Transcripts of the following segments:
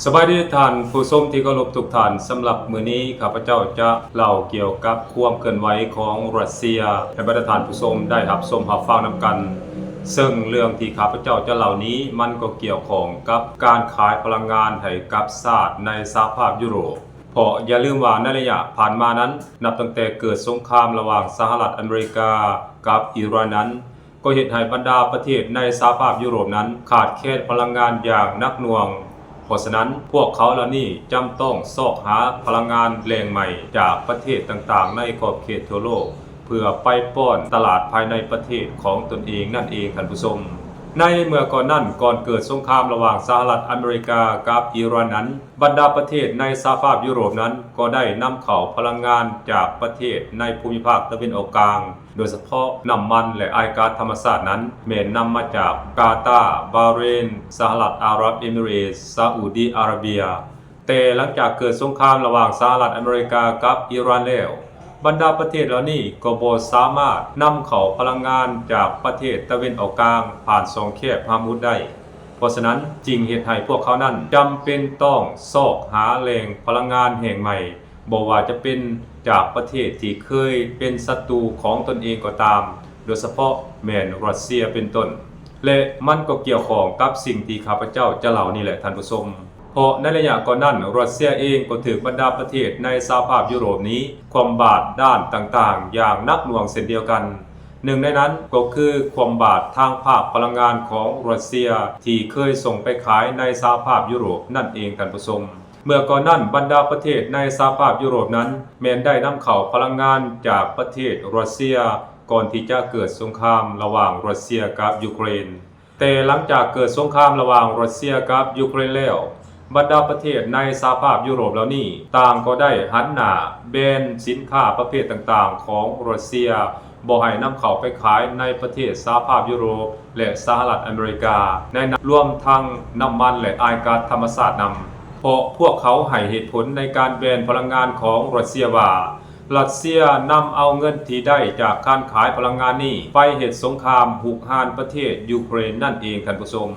สบายดีท่านผู้ชมที่เคารพทุกท่านสำหรับมื้อนี้ข้าพเจ้าจะเล่าเกี่ยวกับความเคลื่อนไหวของรัสเซียให้บรรดาท่านผู้ชมได้รับชมรับฟังนำกันซึ่งเรื่องที่ข้าพเจ้าจะเล่านี้มันก็เกี่ยวข้องกับการขายพลังงานให้กับชาติในสหภาพยุโรปเพราะอย่าลืมว่าในระยะผ่านมานั้นนับตั้งแต่เกิดสงครามระหว่างสหรัฐอเมริกากับอิหร่านนั้นก็เฮ็ดให้บรรดาประเทศในสหภาพยุโรปนั้นขาดแคลนพลังงานอย่างหนักหน่วงเพราะฉะนั้นพวกเขาเหล่านี้จำต้องซอกหาพลังงานแหล่งใหม่จากประเทศต่างๆในขอบเขตทั่วโลกเพื่อไปป้อนตลาดภายในประเทศของตนเองนั่นเองท่านผู้ชมในเมื่อก่อนนั้นก่อนเกิดสงครามระหว่างสหรัฐอเมริกากับอิหร่านนั้นบรรดาประเทศในสหภาพยุโรปนั้นก็ได้นำเข้าพลังงานจากประเทศในภูมิภาคตะวันออกกลางโดยเฉพาะน้ำมันและไอก๊าซธรรมชาตินั้นแม้นนำมาจากกาตาร์บาห์เรนสหรัฐอาหรับเอมิเรตส์ซาอุดิอาระเบียแต่หลังจากเกิดสงครามระหว่างสหรัฐอเมริกากับอิหร่านแล้วบรรดาประเทศเหล่านี้ก็บ่สามารถนำเข้าพลังงานจากประเทศตะวันออกกลางผ่านช่องแคบฮอร์มุซได้เพราะฉะนั้นจึงเฮ็ดให้พวกเขานั้นจำเป็นต้องซอกหาแหล่งพลังงานแห่งใหม่บ่ว่าจะเป็นจากประเทศที่เคยเป็นศัตรูของตนเองก็ตามโดยเฉพาะแม่นรัสเซียเป็นต้นและมันก็เกี่ยวข้องกับสิ่งที่ข้าพเจ้าจะเล่านี่แหละท่านผู้ชมเพราะในระยะก่อนนั้นรัสเซียเองก็ถูกบรรดาประเทศในสหภาพยุโรปนี้ความบาดด้านต่างๆอย่างหนักหน่วงเช่นเดียวกันหนึ่งในนั้นก็คือความบาดทางภาคพลังงานของรัสเซียที่เคยส่งไปขายในสหภาพยุโรปนั่นเองท่านผู้ชมเมื่อก่อนนั้นบรรดาประเทศในสหภาพยุโรปนั้นแม้นได้นำเข้าพลังงานจากประเทศรัสเซียก่อนที่จะเกิดสงครามระหว่างรัสเซียกับยูเครนแต่หลังจากเกิดสงครามระหว่างรัสเซียกับยูเครนแล้วบรรดาประเทศในสหภาพยุโรปเหล่านี้ต่างก็ได้หันหน้าแบนสินค้าประเภทต่างๆของรัสเซียบ่ให้นำเข้าไปขายในประเทศสหภาพยุโรปและสหรัฐอเมริกาในรวมทั้งน้ำมันและไอก๊าซธรรมชาตินำเพราะพวกเขาให้เหตุผลในการแบนพลังงานของรัสเซียว่ารัสเซียนำเอาเงินที่ได้จากการขายพลังงานนี้ไปเหตุสงครามหุกหานประเทศยูเครนนั่นเองท่านผู้ชม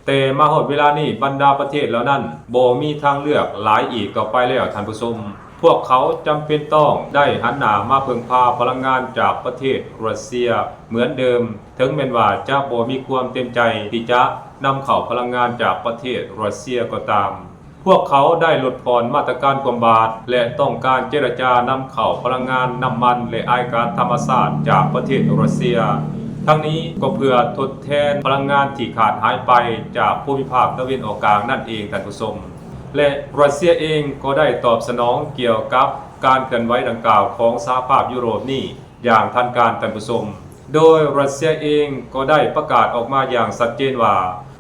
แต่มาฮอดเวลานี้บรรดาประเทศเหล่านั้นบ่มีทางเลือกหลายอีกต่อไปแล้วท่านผู้ชมพวกเขาจำเป็นต้องได้หันหน้ามาพึ่งพาพลังงานจากประเทศรัสเซียเหมือนเดิมถึงแม้ว่าจะบ่มีความเต็มใจที่จะนำเข้าพลังงานจากประเทศรัสเซียก็ตามพวกเขาได้ลดผ่อนมาตรการความบาดและต้องการเจรจานำเข้าพลังงานน้ำมันและไอก๊าซธรรมชาติจากประเทศรัสเซียทั้งนี้ก็เพื่อทดแทนพลังงานที่ขาดหายไปจากภูมิภาคตะวันออกกลางนั่นเองท่านผู้ชมและรัสเซียเองก็ได้ตอบสนองเกี่ยวกับการเคลื่อนไหวดังกล่าวของสหภาพยุโรปนี้อย่างทันการท่านผู้ชมโดยรัสเซียเองก็ได้ประกาศออกมาอย่างชัดเจนว่า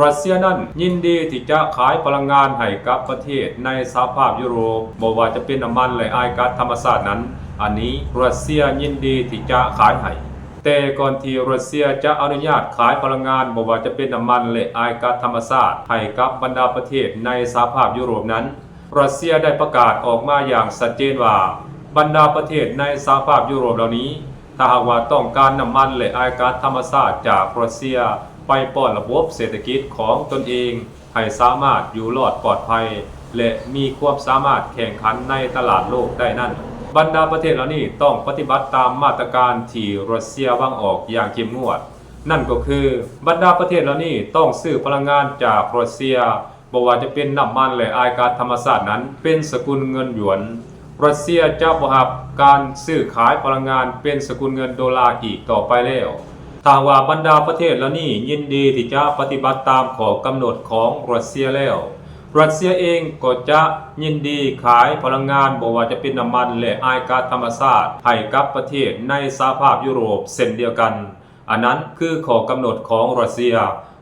รัสเซียนั้นยินดีที่จะขายพลังงานให้กับประเทศในสหภาพยุโรปบ่ว่าจะเป็นน้ำมันและไอก๊าซธรรมชาตินั้นอันนี้รัสเซียยินดีที่จะขายให้แต่ก่อนที่รัสเซียจะอนุญาตขายพลังงานบ่ว่าจะเป็นน้ำมันและไอก๊าซธรรมชาติให้กับบรรดาประเทศในสหภาพยุโรปนั้นรัสเซียได้ประกาศออกมาอย่างชัดเจนว่าบรรดาประเทศในสหภาพยุโรปเหล่านี้ถ้าหากว่าต้องการน้ำมันและไอก๊าซธรรมชาติจากรัสเซียไปป้อนระบบเศรษฐกิจของตนเองให้สามารถอยู่รอดปลอดภัยและมีความสามารถแข่งขันในตลาดโลกได้นั้นบรรดาประเทศเหล่านี้ต้องปฏิบัติตามมาตรการที่รัสเซียวางออกอย่างเข้มงวดนั่นก็คือบรรดาประเทศเหล่านี้ต้องซื้อพลังงานจากรัสเซียบ่ว่าจะเป็นน้ำมันและไอก๊าซธรรมชาตินั้นเป็นสกุลเงินหยวนรัสเซียจะบ่รับการซื้อขายพลังงานเป็นสกุลเงินดอลลาร์อีกต่อไปแล้วถ้าว่าบรรดาประเทศเหล่านี้ยินดีที่จะปฏิบัติตามข้อกำหนดของรัสเซียแล้วรัสเซียเองก็จะยินดีขายพลังงานบ่ว่าจะเป็นน้ำมันและไอก๊าซธรรมชาติให้กับประเทศในสหภาพยุโรปเช่นเดียวกันอันนั้นคือข้อกำหนดของรัสเซีย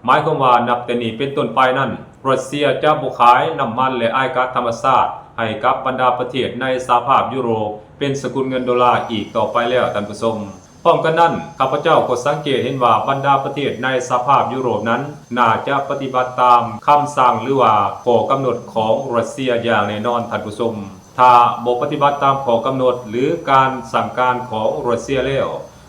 หมายความว่านับแต่นี้เป็นต้นไปนั้นรัสเซียจะบ่ขายน้ำมันและไอก๊าซธรรมชาติให้กับบรรดาประเทศในสหภาพยุโรปเป็นสกุลเงินดอลลาร์อีกต่อไปแล้วท่านผู้ชมพร้อมกันนั้นข้าพเจ้าก็สังเกตเห็นว่าบรรดาประเทศในสหภาพยุโรปนั้นน่าจะปฏิบัติตามคำสั่งหรือว่าข้อกำหนดของรัสเซียอย่างแน่นอนท่านผู้ชมถ้าบ่ปฏิบัติตามข้อกำหนดหรือการสั่งการของรัสเซียแล้ว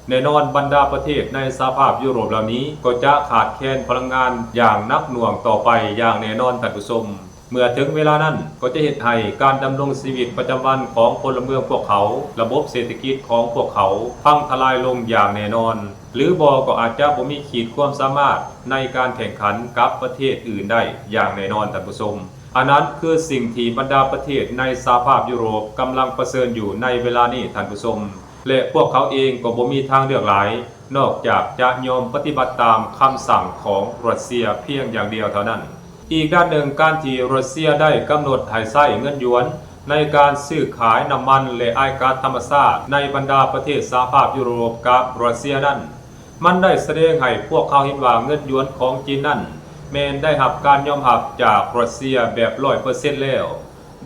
แน่นอนบรรดาประเทศในสหภาพยุโรปเหล่านี้ก็จะขาดแคลนพลังงานอย่างหนักหน่วงต่อไปอย่างแน่นอนท่านผู้ชม เมื่อถึงเวลานั้นก็จะเฮ็ดให้การดำรงชีวิตประจำวันของพลเมืองพวกเขาระบบเศรษฐกิจของพวกเขาพังทลายลงอย่างแน่นอนหรือบ่ก็อาจจะบ่มีขีดความสามารถในการแข่งขันกับประเทศอื่นได้อย่างแน่นอนท่านผู้ชมอันนั้นคือสิ่งที่บรรดาประเทศในสหภาพยุโรปกำลังเผชิญอยู่ในเวลานี้ท่านผู้ชมและพวกเขาเองก็บ่มีทางเลือกหลายนอกจากจะยอมปฏิบัติตามคำสั่งของรัสเซียเพียงอย่างเดียวเท่านั้นอีกด้านหนึ่งการที่รัสเซียได้กำหนดให้ใช้เงินหยวนในการซื้อขายน้ำมันและอ้ายก๊าซธรรมชาติในบรรดาประเทศสหภาพยุโรปกับรัสเซียนั้นมันได้แสดงให้พวกเขาเห็นว่าเงินหยวนของจีนนั้นแม้นได้รับการยอมรับจากรัสเซียแบบ 100% แล้ว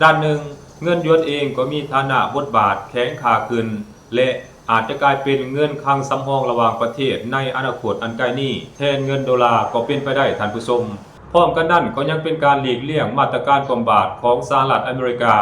ด้านหนึ่งเงินหยวนเองก็มีฐานะบทบาทแข็งค่าขึ้นและอาจจะกลายเป็นเงินคลังสำรองระหว่างประเทศในอนาคตอันใกล้นี้แทนเงินดอลลาร์ก็เป็นไปได้ท่านผู้ชมพร้อมกันนั้นก็ยังเป็นการหลีกเลี่ยงมาตรการกำบัดของสหรัฐอเมริกา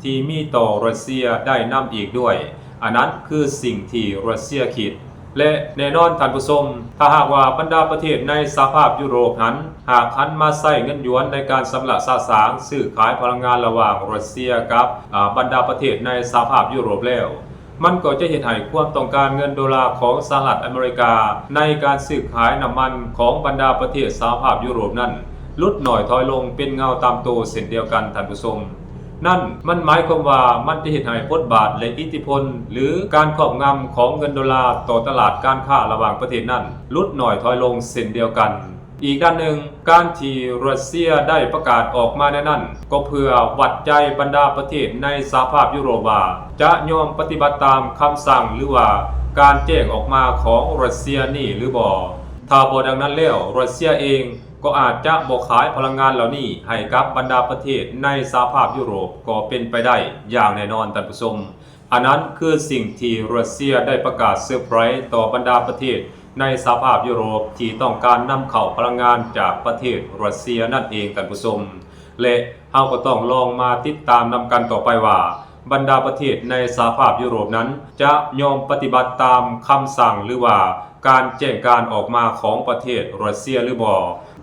ที่มีต่อรัสเซียได้นำอีกด้วยอันนั้นคือสิ่งที่รัสเซียคิดและแน่นอนท่านผู้ชมถ้าหากว่าบรรดาประเทศในสหภาพยุโรปนั้นหากหันมาใช้เงินหยวนในการชำระสาสางซื้อขายพลังงานระหว่างรัสเซียกับบรรดาประเทศในสหภาพยุโรปแล้วมันก็จะเห็นให้ความต้องการเงินดอลลาร์ของสหรัฐอเมริกาในการซื้อขายน้ำมันของบรรดาประเทศสหภาพยุโรปนั้นลดหน่อยถอยลงเป็นเงาตามตัวเส้นเดียวกันท่านผู้ชมนั่นมันหมายความว่ามันจะเห็นให้บทบาทและอิทธิพลหรือการครอบงำของเงินดอลลาร์ต่อตลาดการค้าระหว่างประเทศนั้นลดหน่อยถอยลงเส้นเดียวกันอีกด้านหนึ่งการที่รัสเซียได้ประกาศออกมาในนั้นก็เพื่อวัดใจบรรดาประเทศในสหภาพยุโรปว่าจะยอมปฏิบัติตามคำสั่งหรือว่าการแจ้งออกมาของรัสเซียนี่หรือบ่ถ้าบ่ดังนั้นแล้วรัสเซียเองก็อาจจะบ่ขายพลังงานเหล่านี้ให้กับบรรดาประเทศในสหภาพยุโรปก็เป็นไปได้อย่างแน่นอนท่านผู้ชมอันนั้นคือสิ่งที่รัสเซียได้ประกาศเซอร์ไพรส์ต่อบรรดาประเทศในสหภาพยุโรปที่ต้องการนำเข้าพลังงานจากประเทศรัสเซียนั่นเองท่านผู้ชมและเฮาก็ต้องลองมาติดตามนำกันต่อไปว่าบรรดาประเทศในสหภาพยุโรปนั้นจะยอมปฏิบัติตามคำสั่งหรือว่าการแจ้งการออกมาของประเทศรัสเซียหรือบ่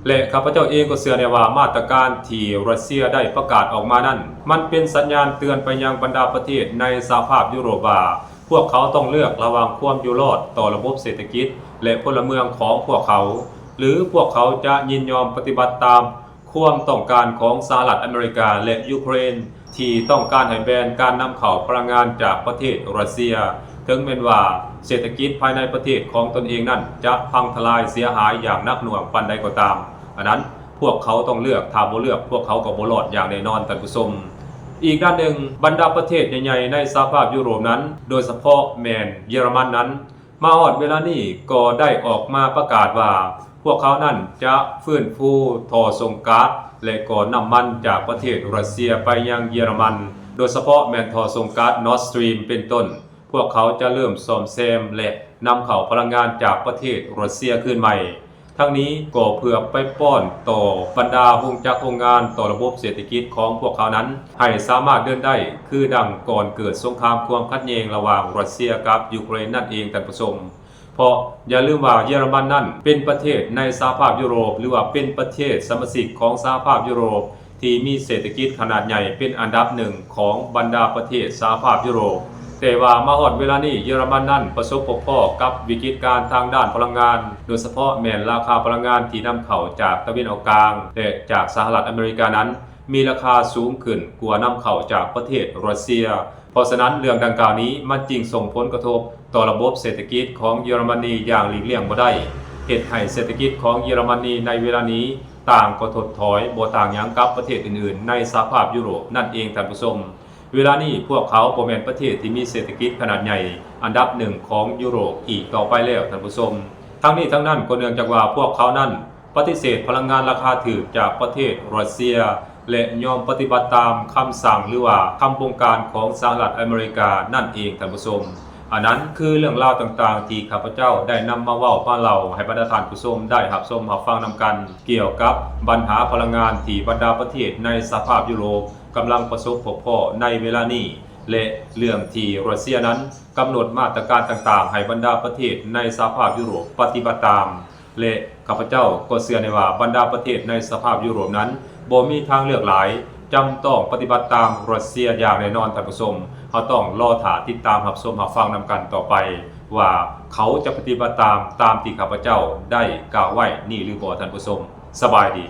และข้าพเจ้าเองก็เชื่อในว่ามาตรการที่รัสเซียได้ประกาศออกมานั้นมันเป็นสัญญาณเตือนไปยังบรรดาประเทศในสหภาพยุโรปว่าพวกเขาต้องเลือกระหว่างความอยู่รอดต่อระบบเศรษฐกิจและพลเมืองของพวกเขาหรือพวกเขาจะยินยอมปฏิบัติตามความต้องการของสหรัฐอเมริกาและยูเครนที่ต้องการให้แบนการนำเข้าพลังงานจากประเทศรัสเซียถึงแม้ว่าเศรษฐกิจภายในประเทศของตนเองนั้นจะพังทลายเสียหายอย่างหนักหน่วงปานใดก็ตามอันนั้นพวกเขาต้องเลือกถ้าบ่เลือกพวกเขาก็บ่รอดอย่างแน่นอนท่านผู้ชมอีกด้านหนึ่งบรรดาประเทศใหญ่ๆในสหภาพยุโรปนั้นโดยเฉพาะแมนเยอรมันนั้นมาฮอดเวลานี้ก็ได้ออกมาประกาศว่าพวกเขานั้นจะฟื้นฟูท่อส่งก๊าซและก็น้ำมันจากประเทศรัสเซียไปยังเยอรมันโดยเฉพาะแมนท่อส่งก๊าซ Nord Stream เป็นต้นพวกเขาจะเริ่มซ่อมแซมและนำเข้าพลังงานจากประเทศรัสเซียคืนใหม่ทั้งนี้ก็เพื่อไปป้อนต่อบรรดาโรงงานต่อระบบเศรษฐกิจของพวกเขานั้นให้สามารถเดินได้คือดังก่อนเกิดสงครามความขัดแย้งระหว่างรัสเซียกับยูเครนนั่นเองท่านผู้ชมเพราะอย่าลืมว่าเยอรมันนั้นเป็นประเทศในสหภาพยุโรปหรือว่าเป็นประเทศสมาชิกของสหภาพยุโรปที่มีเศรษฐกิจขนาดใหญ่เป็นอันดับหนึ่งของบรรดาประเทศสหภาพยุโรปแต่ว่ามาฮอดเวลานี้เยอรมันนั้นประสบพบพ่อกับวิกฤตการณ์ทางด้านพลังงานโดยเฉพาะแม้นราคาพลังงานที่นำเข้าจากตะวันออกกลางและจากสหรัฐอเมริกานั้นมีราคาสูงขึ้นกว่านำเข้าจากประเทศรัสเซียเพราะฉะนั้นเรื่องดังกล่าวนี้มันจึงส่งผลกระทบต่อระบบเศรษฐกิจของเยอรมนีอย่างหลีกเลี่ยงบ่ได้เฮ็ดให้เศรษฐกิจของเยอรมนีในเวลานี้ต่างก็ถดถอยบ่ต่างหยังกับประเทศอื่นๆในสหภาพยุโรปนั่นเองท่านผู้ชมเวลานี้พวกเขาบ่แม่นประเทศที่มีเศรษฐกิจขนาดใหญ่อันดับหนึ่งของยุโรปอีกต่อไปแล้วท่านผู้ชมทั้งนี้ทั้งนั้นก็เนื่องจากว่าพวกเขานั้นปฏิเสธพลังงานราคาถูกจากประเทศรัสเซียและยอมปฏิบัติตามคำสั่งหรือว่าคำบงการของสหรัฐอเมริกานั่นเองท่านผู้ชมอันนั้นคือเรื่องราวต่างๆที่ข้าพเจ้าได้นำมาเว้ามาเล่าให้บรรดาท่านผู้ชมได้รับชมรับฟังนำกันเกี่ยวกับปัญหาพลังงานที่บรรดาประเทศในสหภาพยุโรปกำลังประสบพบพ่อในเวลานี้และเรื่องที่รัสเซียนั้นกำหนดมาตรการต่างๆให้บรรดาประเทศในสหภาพยุโรปปฏิบัติตามและข้าพเจ้าก็เชื่อในว่าบรรดาประเทศในสหภาพยุโรปนั้นบ่มีทางเลือกหลาย จำต้องปฏิบัติตามรัสเซียอย่างแน่นอนท่านผู้ชมเขาต้องรอถาติดตามรับชมรับฟังนำกันต่อไปว่าเขาจะปฏิบัติตามที่ข้าพเจ้าได้กล่าวไว้นี่หรือบ่ท่านผู้ชมสบายดี